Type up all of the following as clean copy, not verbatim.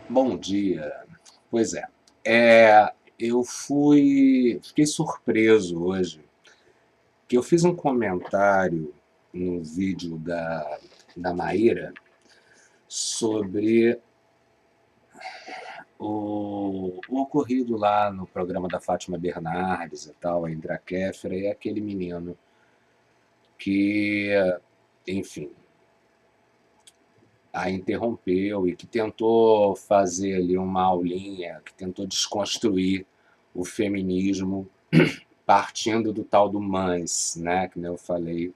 Bom dia. Pois é. Eu fiquei surpreso hoje, que eu fiz um comentário no vídeo da Maíra sobre o ocorrido lá no programa da Fátima Bernardes e tal, a Indra Kéfera e aquele menino que, enfim, a interrompeu e que tentou fazer ali uma aulinha, que tentou desconstruir o feminismo partindo do tal do mães, né, que eu falei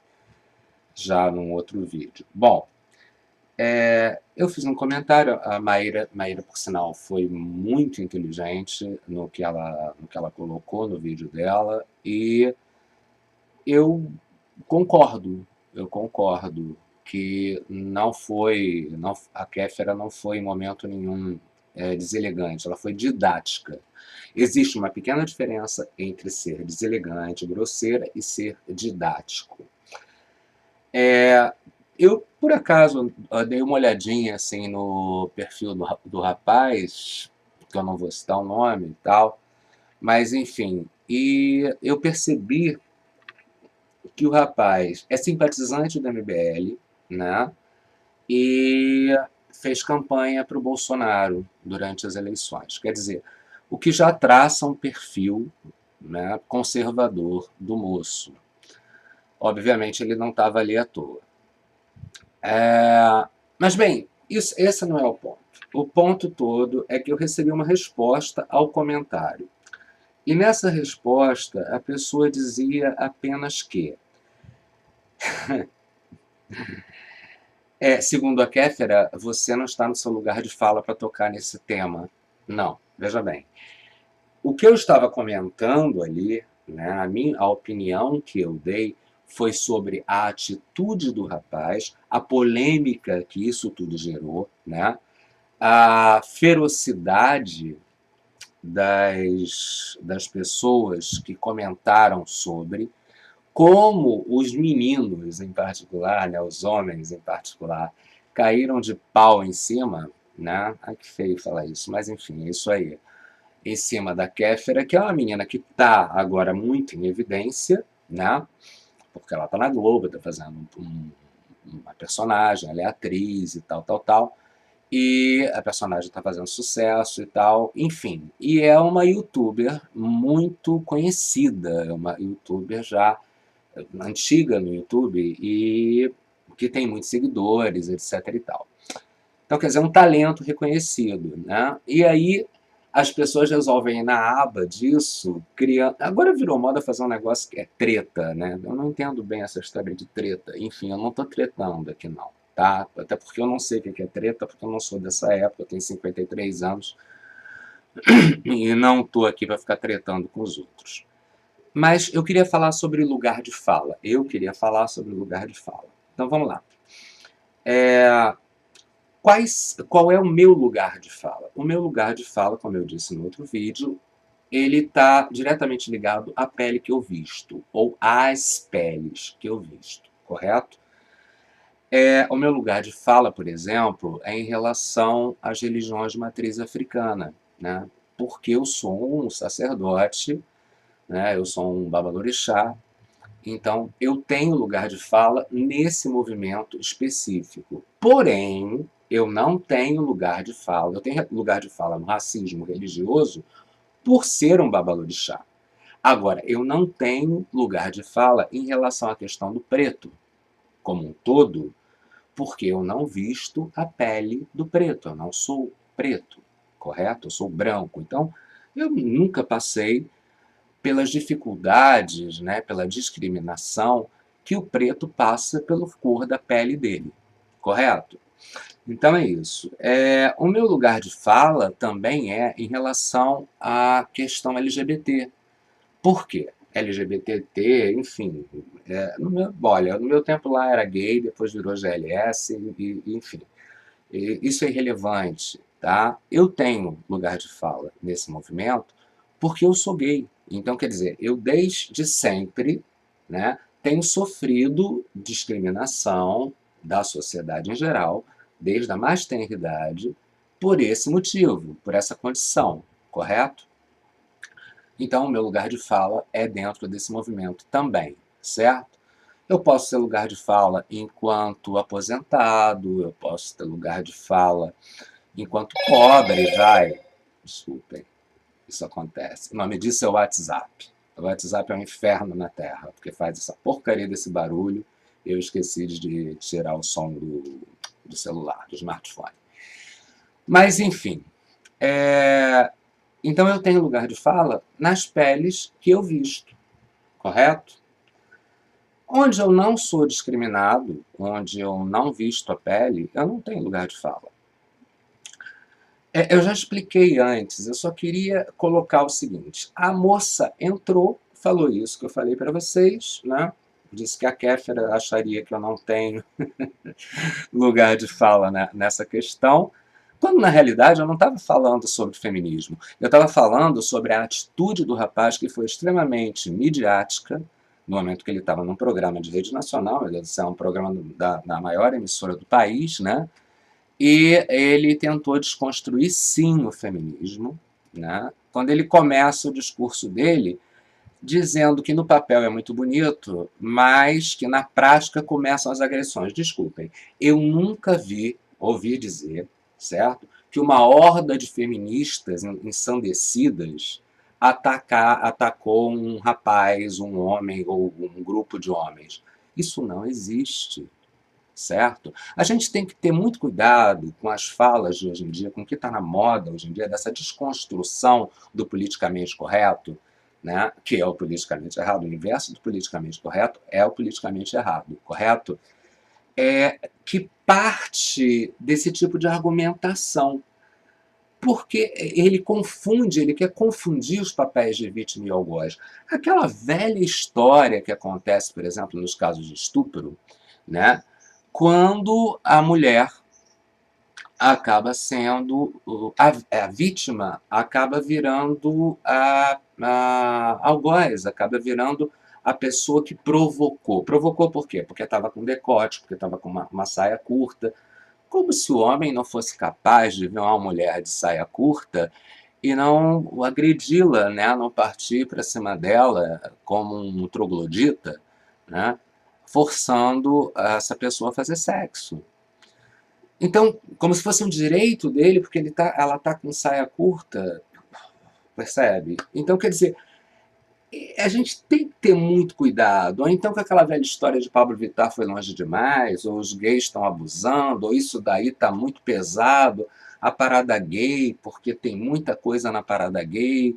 já num outro vídeo. Bom, eu fiz um comentário, a Maíra, por sinal, foi muito inteligente no que ela colocou no vídeo dela, e eu concordo, eu concordo que não foi, não, a Kéfera não foi em momento nenhum deselegante, ela foi didática. Existe uma pequena diferença entre ser deselegante, grosseira e ser didático. Eu, por acaso, dei uma olhadinha assim no perfil do rapaz, que eu não vou citar o nome e tal, mas enfim, e eu percebi que o rapaz é simpatizante do MBL, né? E fez campanha para o Bolsonaro durante as eleições. Quer dizer, o que já traça um perfil, né, conservador do moço. Obviamente ele não estava ali à toa. Mas bem, esse não é o ponto. O ponto todo é que eu recebi uma resposta ao comentário. E nessa resposta a pessoa dizia apenas que, segundo a Kéfera, você não está no seu lugar de fala para tocar nesse tema. Não, veja bem. O que eu estava comentando ali, né, a opinião que eu dei foi sobre a atitude do rapaz, a polêmica que isso tudo gerou, né, a ferocidade das pessoas que comentaram sobre, como os meninos em particular, né, os homens em particular, caíram de pau em cima, né? Ai, que feio falar isso, mas enfim, é isso aí. Em cima da Kéfera, que é uma menina que está agora muito em evidência, né? Porque ela está na Globo, está fazendo uma personagem, ela é atriz e tal, tal, tal. E a personagem está fazendo sucesso e tal, enfim. E é uma youtuber muito conhecida, é uma youtuber já antiga no YouTube e que tem muitos seguidores, etc e tal. Então, quer dizer, é um talento reconhecido, né? E aí as pessoas resolvem ir na aba disso, criando. Agora virou moda fazer um negócio que é treta, né? Eu não entendo bem essa história de treta. Enfim, eu não estou tretando aqui, não. Tá? Até porque eu não sei o que é treta, porque eu não sou dessa época, eu tenho 53 anos e não estou aqui para ficar tretando com os outros. Mas eu queria falar sobre lugar de fala. Eu queria falar sobre lugar de fala. Então vamos lá. Qual é o meu lugar de fala? O meu lugar de fala, como eu disse no outro vídeo, ele está diretamente ligado à pele que eu visto, ou às peles que eu visto, correto? O meu lugar de fala, por exemplo, é em relação às religiões de matriz africana, né? Porque eu sou um sacerdote, né? Eu sou um babalorixá, então eu tenho lugar de fala nesse movimento específico. Porém, eu não tenho lugar de fala. Eu tenho lugar de fala no racismo religioso por ser um babalorixá. Agora, eu não tenho lugar de fala em relação à questão do preto como um todo, porque eu não visto a pele do preto. Eu não sou preto, correto? Eu sou branco. Então, eu nunca passei pelas dificuldades, né, pela discriminação que o preto passa pela cor da pele dele, correto? Então é isso. O meu lugar de fala também é em relação à questão LGBT. Por quê? LGBT, enfim. Olha, no meu tempo lá era gay, depois virou GLS, enfim. Isso é irrelevante, tá? Eu tenho lugar de fala nesse movimento porque eu sou gay. Então, quer dizer, eu desde sempre, né, tenho sofrido discriminação da sociedade em geral, desde a mais tenra idade, por esse motivo, por essa condição, correto? Então, o meu lugar de fala é dentro desse movimento também, certo? Eu posso ter lugar de fala enquanto aposentado, eu posso ter lugar de fala enquanto pobre, vai. Desculpem, isso acontece. O nome disso é o WhatsApp. O WhatsApp é um inferno na Terra, porque faz essa porcaria desse barulho. Eu esqueci de tirar o som do celular, do smartphone. Mas, enfim, então eu tenho lugar de fala nas peles que eu visto, correto? Onde eu não sou discriminado, onde eu não visto a pele, eu não tenho lugar de fala. Eu já expliquei antes, eu só queria colocar o seguinte: a moça entrou, falou isso que eu falei para vocês, né? Disse que a Kéfera acharia que eu não tenho lugar de fala, né, nessa questão, quando na realidade eu não estava falando sobre feminismo, eu estava falando sobre a atitude do rapaz que foi extremamente midiática, no momento que ele estava num programa de rede nacional, ele é um programa da maior emissora do país, né? E ele tentou desconstruir sim o feminismo, né? Quando ele começa o discurso dele dizendo que no papel é muito bonito, mas que na prática começam as agressões. Desculpem, eu nunca ouvi dizer, certo, que uma horda de feministas ensandecidas atacou um rapaz, um homem ou um grupo de homens. Isso não existe, certo? A gente tem que ter muito cuidado com as falas de hoje em dia, com o que está na moda hoje em dia, dessa desconstrução do politicamente correto, né? Que é o politicamente errado. O inverso do politicamente correto é o politicamente errado, correto? Que parte desse tipo de argumentação. Porque ele quer confundir os papéis de vítima e algoz. Aquela velha história que acontece, por exemplo, nos casos de estupro, né? Quando a mulher acaba sendo a vítima, acaba virando algoz, acaba virando a pessoa que provocou. Provocou por quê? Porque estava com decote, porque estava com uma saia curta. Como se o homem não fosse capaz de ver uma mulher de saia curta e não agredi-la, né? Não partir para cima dela como um troglodita, né? Forçando essa pessoa a fazer sexo. Então, como se fosse um direito dele, porque ela está com saia curta, percebe? Então, quer dizer, a gente tem que ter muito cuidado. Ou então com aquela velha história de Pablo Vittar foi longe demais, ou os gays estão abusando, ou isso daí está muito pesado, a parada gay, porque tem muita coisa na parada gay,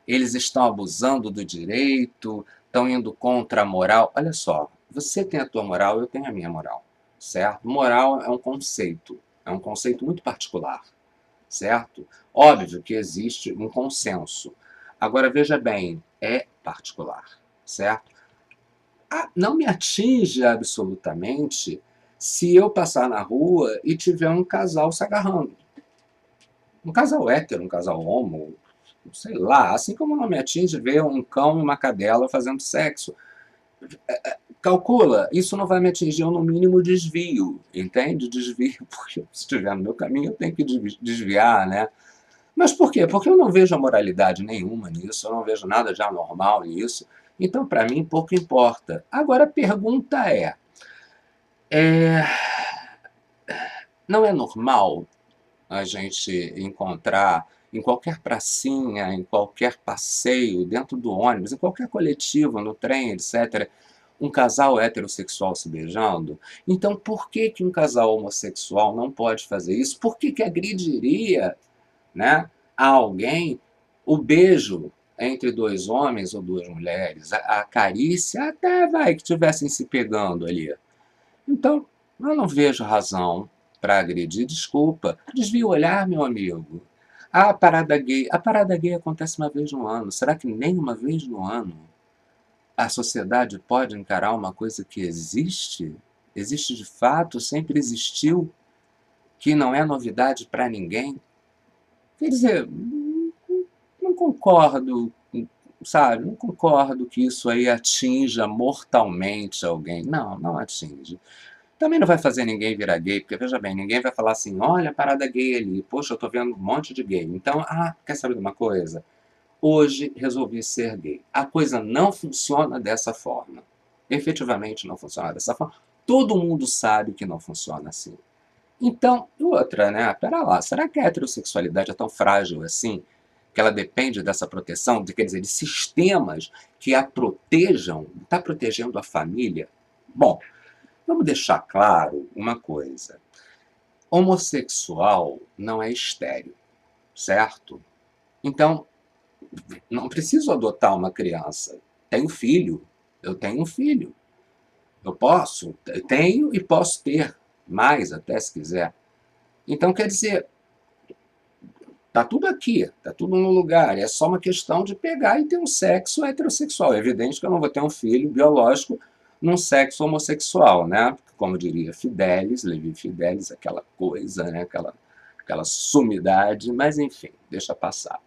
eles estão abusando do direito, estão indo contra a moral. Olha só, você tem a tua moral, eu tenho a minha moral, certo? Moral é um conceito muito particular, certo? Óbvio que existe um consenso. Agora, veja bem, é particular, certo? Não me atinge absolutamente se eu passar na rua e tiver um casal se agarrando. Um casal hétero, um casal homo, sei lá, assim como não me atinge ver um cão e uma cadela fazendo sexo. Calcula, isso não vai me atingir, eu no mínimo desvio, entende? Desvio, porque se estiver no meu caminho eu tenho que desviar, né? Mas por quê? Porque eu não vejo moralidade nenhuma nisso, eu não vejo nada de anormal nisso. Então, para mim, pouco importa. Agora, a pergunta é: não é normal a gente encontrar em qualquer pracinha, em qualquer passeio, dentro do ônibus, em qualquer coletivo, no trem, etc., um casal heterossexual se beijando? Então, por que que um casal homossexual não pode fazer isso? Por que que agrediria, né, a alguém o beijo entre dois homens ou duas mulheres, a carícia, até vai que estivessem se pegando ali? Então, eu não vejo razão para agredir, desculpa. Desvia o olhar, meu amigo. A parada gay acontece uma vez no ano. Será que nem uma vez no ano a sociedade pode encarar uma coisa que existe? Existe de fato, sempre existiu, que não é novidade para ninguém? Quer dizer, não concordo, sabe? Não concordo que isso aí atinja mortalmente alguém. Não, não atinge. Também não vai fazer ninguém virar gay, porque veja bem, ninguém vai falar assim, olha a parada gay ali, poxa, eu tô vendo um monte de gay. Então, quer saber de uma coisa? Hoje resolvi ser gay. A coisa não funciona dessa forma. Efetivamente não funciona dessa forma. Todo mundo sabe que não funciona assim. Então, e outra, né? Pera lá, será que a heterossexualidade é tão frágil assim? Que ela depende dessa proteção, quer dizer, de sistemas que a protejam? Está protegendo a família? Bom, vamos deixar claro uma coisa. Homossexual não é estéril, certo? Então, não preciso adotar uma criança. Tenho filho. Eu tenho um filho. Eu posso, eu tenho e posso ter mais até se quiser. Então, quer dizer, tá tudo aqui, tá tudo no lugar. É só uma questão de pegar e ter um sexo heterossexual. É evidente que eu não vou ter um filho biológico num sexo homossexual, né? Como diria Fidelis, Levi Fidelis, aquela coisa, né? Aquela sumidade, mas enfim, deixa passar.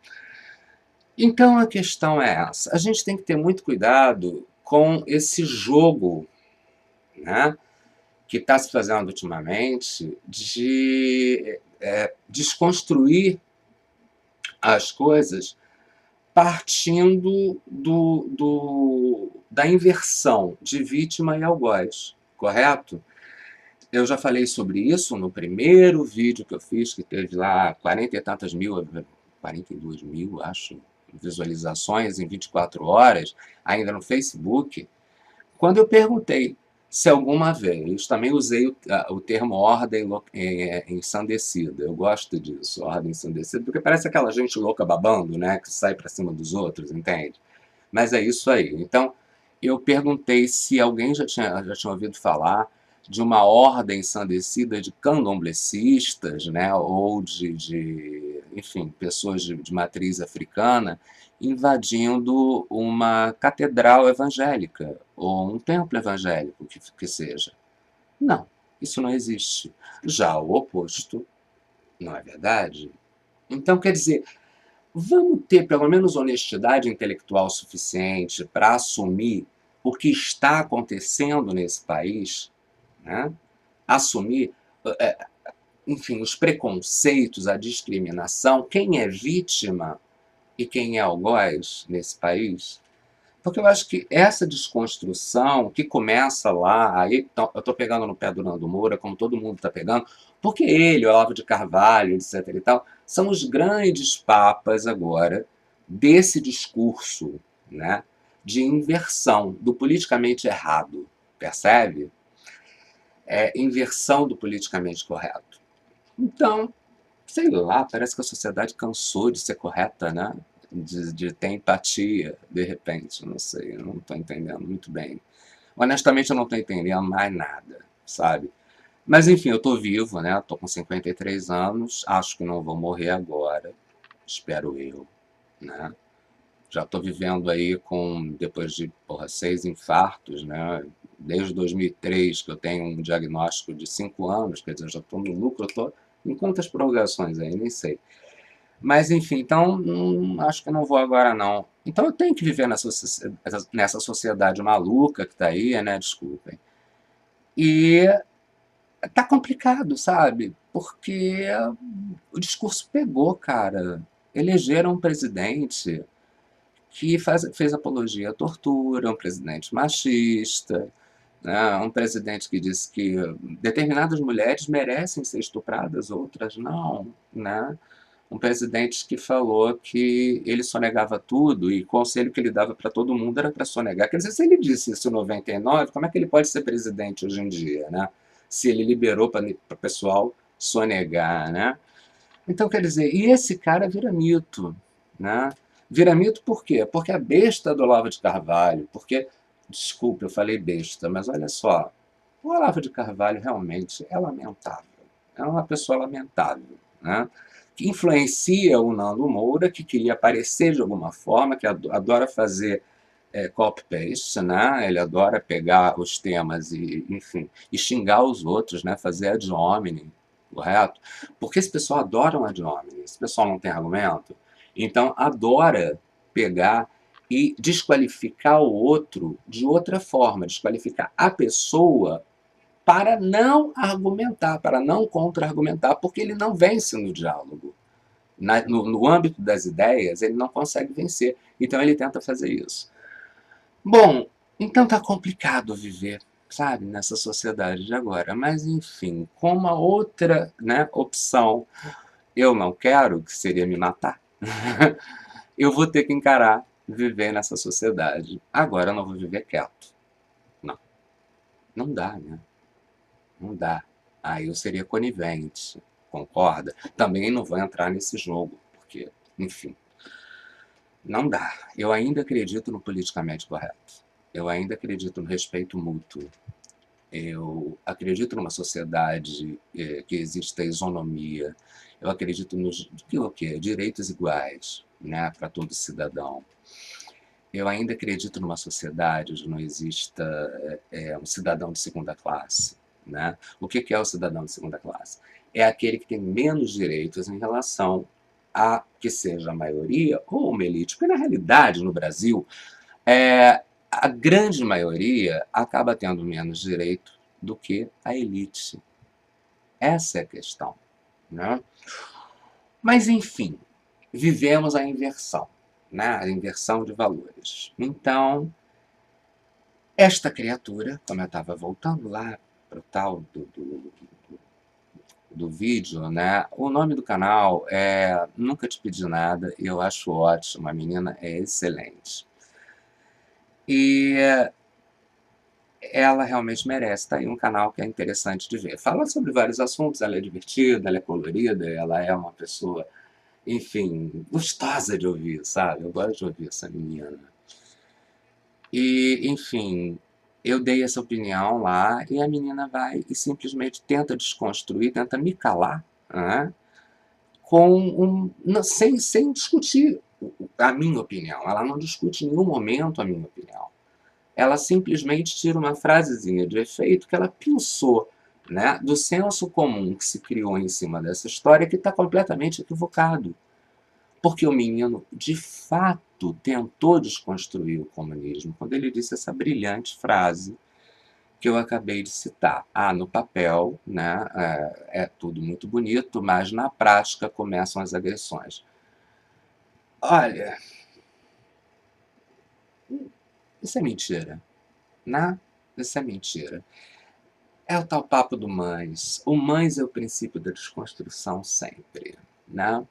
Então a questão é essa. A gente tem que ter muito cuidado com esse jogo, né, que está se fazendo ultimamente de desconstruir as coisas partindo da inversão de vítima e algoz, correto? Eu já falei sobre isso no primeiro vídeo que eu fiz, que teve lá 40 e tantas mil, 42 mil, acho, visualizações em 24 horas, ainda no Facebook, quando eu perguntei se alguma vez, também usei o termo ordem ensandecida, eu gosto disso, ordem ensandecida, porque parece aquela gente louca babando, né, que sai para cima dos outros, entende? Mas é isso aí. Então, eu perguntei se alguém já tinha ouvido falar de uma ordem ensandecida de candomblecistas, né, ou enfim, pessoas de matriz africana invadindo uma catedral evangélica ou um templo evangélico, que seja. Não, isso não existe. Já o oposto, não é verdade? Então, quer dizer, vamos ter pelo menos honestidade intelectual suficiente para assumir o que está acontecendo nesse país, né? Assumir, eh, enfim, os preconceitos, a discriminação, quem é vítima e quem é algoz nesse país. Porque eu acho que essa desconstrução que começa lá, aí eu estou pegando no pé do Nando Moura, como todo mundo está pegando, porque ele, o Olavo de Carvalho, etc. e tal, são os grandes papas agora desse discurso, né, de inversão do politicamente errado, percebe? Inversão do politicamente correto. Então, sei lá, parece que a sociedade cansou de ser correta, né? De ter empatia, de repente, não sei, eu não estou entendendo muito bem. Honestamente, eu não estou entendendo mais nada, sabe? Mas enfim, eu estou vivo, né? Estou com 53 anos, acho que não vou morrer agora, espero eu, né? Já estou vivendo aí depois de, 6 infartos, né? Desde 2003 que eu tenho um diagnóstico de 5 anos, quer dizer, já estou no lucro, eu estou em quantas prorrogações aí, nem sei. Mas enfim, então acho que não vou agora não. Então eu tenho que viver nessa sociedade maluca que está aí, né? Desculpem. E tá complicado, sabe? Porque o discurso pegou, cara. Elegeram um presidente que fez apologia à tortura, um presidente machista, né? Um presidente que disse que determinadas mulheres merecem ser estupradas, outras não, né? Um presidente que falou que ele sonegava tudo e o conselho que ele dava para todo mundo era para sonegar. Quer dizer, se ele disse isso em 99, como é que ele pode ser presidente hoje em dia, né? Se ele liberou para o pessoal sonegar, né? Então, quer dizer, e esse cara vira mito, né? Vira mito por quê? Porque a besta do Olavo de Carvalho, porque, desculpe, eu falei besta, mas olha só, o Olavo de Carvalho realmente é lamentável. É uma pessoa lamentável, né? Que influencia o Nando Moura, que queria aparecer de alguma forma, que adora fazer copy-paste, né? Ele adora pegar os temas e, enfim, e xingar os outros, né? Fazer ad hominem, correto? Porque esse pessoal adora um ad hominem, esse pessoal não tem argumento, então adora pegar e desqualificar o outro de outra forma, desqualificar a pessoa para não argumentar, para não contra-argumentar, porque ele não vence no diálogo. No âmbito das ideias, ele não consegue vencer. Então ele tenta fazer isso. Bom, então tá complicado viver, sabe, nessa sociedade de agora. Mas, enfim, como a outra, né, opção eu não quero, que seria me matar, eu vou ter que encarar viver nessa sociedade. Agora eu não vou viver quieto. Não, não dá, né? Não dá. Aí eu seria conivente, concorda? Também não vou entrar nesse jogo, porque, enfim, não dá. Eu ainda acredito no politicamente correto. Eu ainda acredito no respeito mútuo. Eu acredito numa sociedade que exista isonomia. Eu acredito nos o quê? Direitos iguais, né, para todo cidadão. Eu ainda acredito numa sociedade onde não exista um cidadão de segunda classe. Né? O que é o cidadão de segunda classe? É aquele que tem menos direitos em relação a que seja a maioria ou uma elite. Porque, na realidade, no Brasil, a grande maioria acaba tendo menos direito do que a elite. Essa é a questão. Né? Mas, enfim, vivemos a inversão, né? A inversão de valores. Então, esta criatura, como eu estava voltando lá para o tal do vídeo, né? O nome do canal é Nunca Te Pedi Nada e eu acho ótimo, a menina é excelente. E ela realmente merece. Tá aí um canal que é interessante de ver. Fala sobre vários assuntos, ela é divertida, ela é colorida, ela é uma pessoa, enfim, gostosa de ouvir, sabe? Eu gosto de ouvir essa menina. E, enfim, eu dei essa opinião lá e a menina vai e simplesmente tenta desconstruir, tenta me calar, né? Sem discutir a minha opinião. Ela não discute em nenhum momento a minha opinião. Ela simplesmente tira uma frasezinha de efeito que ela pensou, né, do senso comum que se criou em cima dessa história, que está completamente equivocado. Porque o menino, de fato, tentou desconstruir o comunismo quando ele disse essa brilhante frase que eu acabei de citar. Ah, no papel, né, é tudo muito bonito, mas na prática começam as agressões. Olha, isso é mentira, né? Isso é mentira. É o tal papo do mães. O mães é o princípio da desconstrução sempre, né?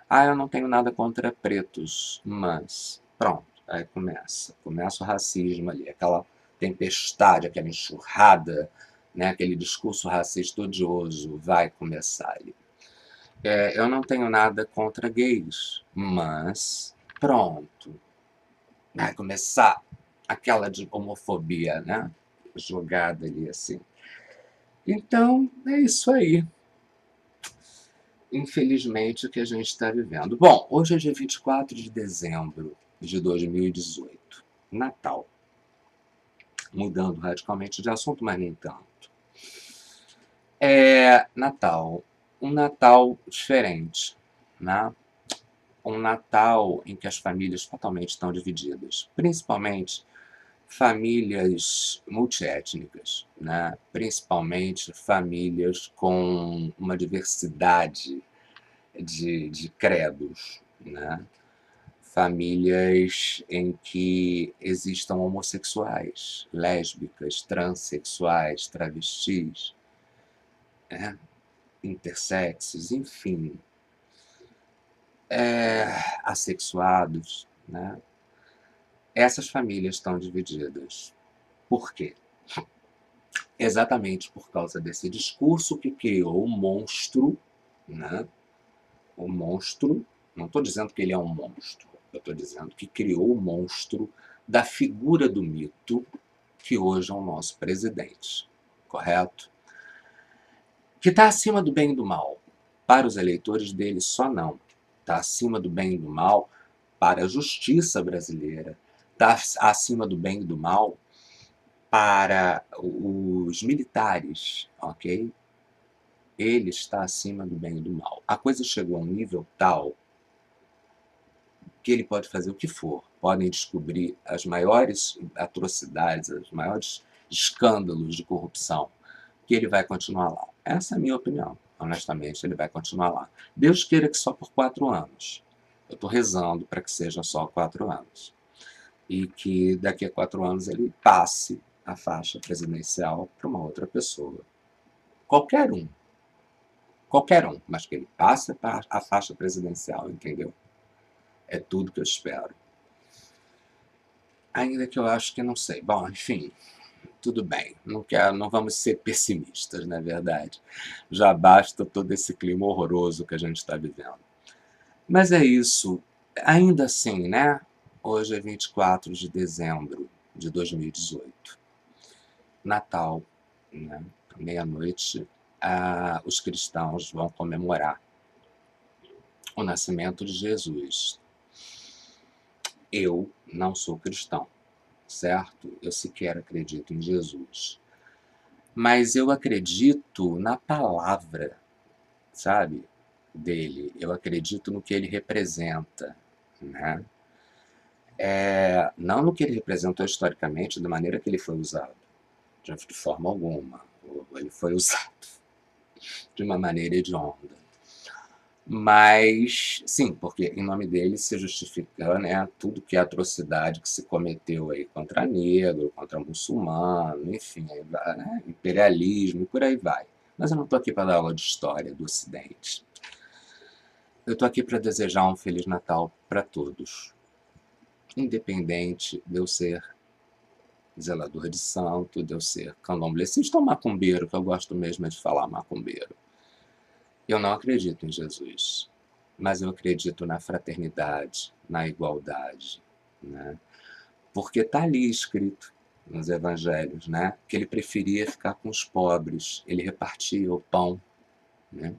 Ah, eu não tenho nada contra pretos, mas... Pronto, aí começa o racismo ali, aquela tempestade, aquela enxurrada, né? Aquele discurso racista odioso vai começar ali. Eu não tenho nada contra gays, mas... Pronto, vai começar aquela de homofobia, né? Jogada ali assim. Então, é isso aí. Infelizmente, o que a gente está vivendo. Bom, hoje é dia 24 de dezembro de 2018. Natal. Mudando radicalmente de assunto, mas nem tanto. Natal. Um Natal diferente, né? Um Natal em que as famílias totalmente estão divididas. Principalmente famílias multiétnicas, né? Principalmente famílias com uma diversidade de credos, né? Famílias em que existam homossexuais, lésbicas, transexuais, travestis, né? Intersexos, enfim, assexuados, né? Essas famílias estão divididas. Por quê? Exatamente por causa desse discurso que criou o monstro, né? O monstro, não estou dizendo que ele é um monstro, eu estou dizendo que criou o monstro da figura do mito que hoje é o nosso presidente, correto? Que está acima do bem e do mal. Para os eleitores dele, só não. Está acima do bem e do mal para a justiça brasileira. Está acima do bem e do mal para os militares, ok? Ele está acima do bem e do mal. A coisa chegou a um nível tal que ele pode fazer o que for. Podem descobrir as maiores atrocidades, os maiores escândalos de corrupção que ele vai continuar lá. Essa é a minha opinião. Honestamente, ele vai continuar lá. Deus queira que só por 4 anos. Eu estou rezando para que seja só 4 anos. E que daqui a 4 anos ele passe a faixa presidencial para uma outra pessoa. Qualquer um. Qualquer um. Mas que ele passe a faixa presidencial, entendeu? É tudo que eu espero. Ainda que eu acho que não sei. Bom, enfim, tudo bem. Não vamos ser pessimistas, não é verdade? Já basta todo esse clima horroroso que a gente está vivendo. Mas é isso. Ainda assim, né? Hoje é 24 de dezembro de 2018. Natal, né? Meia-noite, os cristãos vão comemorar o nascimento de Jesus. Eu não sou cristão, certo? Eu sequer acredito em Jesus. Mas eu acredito na palavra, sabe, dele. Eu acredito no que ele representa, né? Não no que ele representou historicamente, da maneira que ele foi usado, de forma alguma. Ele foi usado de uma maneira hedionda. Mas, sim, porque em nome dele se justifica, né, tudo que é atrocidade que se cometeu aí contra negro, contra muçulmano, enfim, né, imperialismo e por aí vai. Mas eu não estou aqui para dar aula de história do Ocidente. Eu estou aqui para desejar um Feliz Natal para todos, independente de eu ser zelador de santo, de eu ser candomblessista ou macumbeiro, que eu gosto mesmo de falar macumbeiro. Eu não acredito em Jesus, mas eu acredito na fraternidade, na igualdade, né? Porque está ali escrito nos evangelhos, né, que ele preferia ficar com os pobres, ele repartia o pão, né?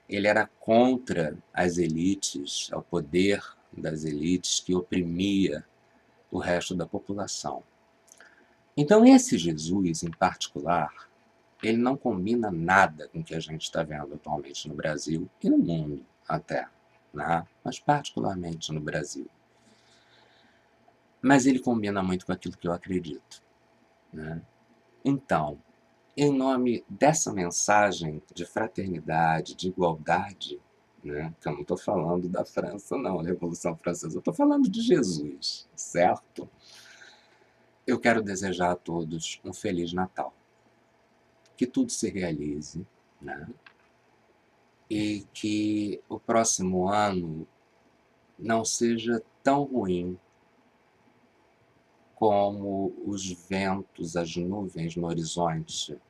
Ele era contra as elites, ao poder das elites que oprimia o resto da população. Então esse Jesus, em particular, ele não combina nada com o que a gente está vendo atualmente no Brasil e no mundo até, né? Mas particularmente no Brasil. Mas ele combina muito com aquilo que eu acredito, né? Então, em nome dessa mensagem de fraternidade, de igualdade, né? Que eu não estou falando da França, não, a Revolução Francesa, eu estou falando de Jesus, certo? Eu quero desejar a todos um Feliz Natal. Que tudo se realize, né? E que o próximo ano não seja tão ruim como os ventos, as nuvens no horizonte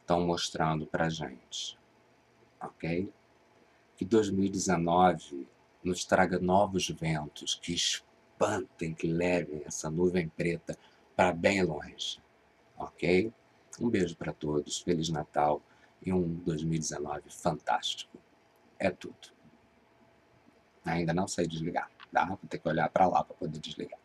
estão mostrando para a gente, ok? Que 2019 nos traga novos ventos que espantem, que levem essa nuvem preta para bem longe, ok? Um beijo para todos, Feliz Natal e um 2019 fantástico. É tudo. Ainda não sei desligar, tá? Vou ter que olhar para lá para poder desligar.